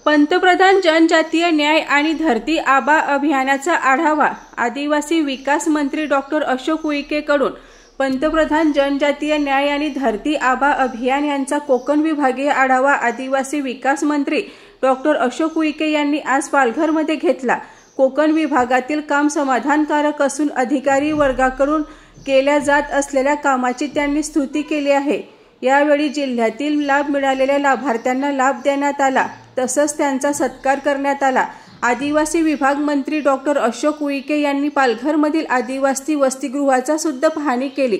पंतप्रधान जनजातीय न्याय आणि धरती आबा अभियानाचा आढावा आदिवासी विकास मंत्री डॉक्टर अशोक उईकेकडून पंतप्रधान जनजातीय न्याय आणि धरती आबा अभियान यांचा कोकण विभागीय आढावा आदिवासी विकास मंत्री डॉक्टर अशोक उईके यांनी आज पालघरमध्ये घेतला। कोकण विभागातील काम समाधानकारक असून अधिकारी वर्गाकडून केल्या जात असलेल्या कामाची त्यांनी स्तुती केली आहे। यावेळी जिल्ह्यातील लाभ मिळालेल्या लाभार्थ्यांना लाभ देण्यात आला, तसंच त्यांचा सत्कार करण्यात आला। आदिवासी विभाग मंत्री डॉक्टर अशोक उईके यांनी पालघरमधील आदिवासी वसतिगृहाचा सुद्धा पाहणी केली।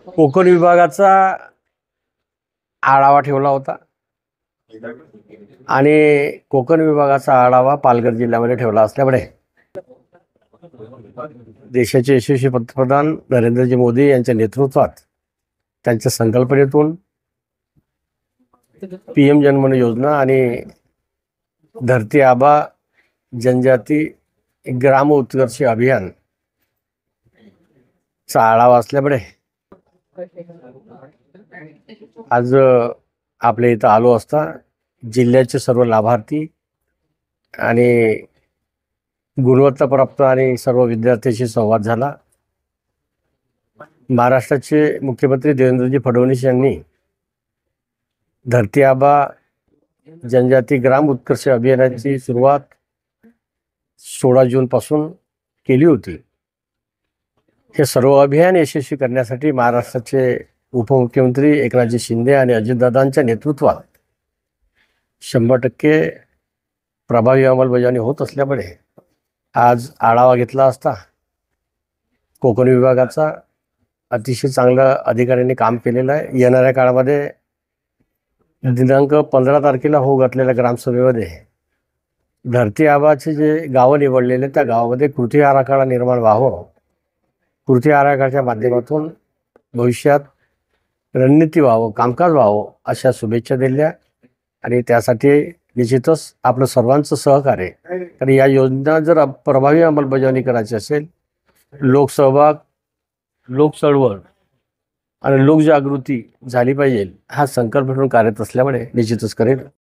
कोकण विभागाचा आढावा ठेवला होता आणि कोकण विभागाचा आढावा पालघर जिल्ह्यामध्ये ठेवला असल्यामुळे देशाचे यशस्वी पंतप्रधान नरेंद्रजी मोदी यांच्या नेतृत्वात त्यांच्या संकल्पनेतून PM जनमन योजना आणि धरती आबा जनजाती ग्राम उत्कर्ष अभियान चा आढावा असल्यामुळे आज आपल्या इथं आलो असता जिल्ह्याचे सर्व लाभार्थी आणि गुणवत्ताप्राप्त आणि सर्व विद्यार्थ्यांशी संवाद झाला। महाराष्ट्राचे मुख्यमंत्री देवेंद्रजी फडणवीस यांनी धरती आबा जनजाती ग्राम उत्कर्ष अभियानाची सुरुवात 16 जून पासून केली होती। हे सर्व अभियान यशस्वी करण्यासाठी महाराष्ट्राचे उपमुख्यमंत्री एकनाथजी शिंदे आणि अजितदादांच्या नेतृत्वात 100% प्रभावी अंमलबजावणी होत असल्यामुळे आज आढावा घेतला असता कोकण विभागाचा अतिशय चांगला अधिकाऱ्यांनी काम केलेलं आहे। येणाऱ्या काळामध्ये दिनांक 15 तारखेला होऊ घातलेल्या ग्रामसभेमध्ये धरती आबाचे जे गावं निवडलेले त्या गावामध्ये कृती आराखडा निर्माण व्हावं, कृती आराखड्याच्या माध्यमातून भविष्यात रणनीती व्हावं, कामकाज व्हावं अशा शुभेच्छा दिल्या आणि त्यासाठी निश्चितच आपलं सर्वांचं सहकार्य, कारण या योजना जर प्रभावी अंमलबजावणी करायची असेल, लोकसहभाग, लोक चळवळ आणि लोकजागृती झाली पाहिजे हा संकल्प म्हणून कार्यरत असल्यामुळे निश्चितच करेल।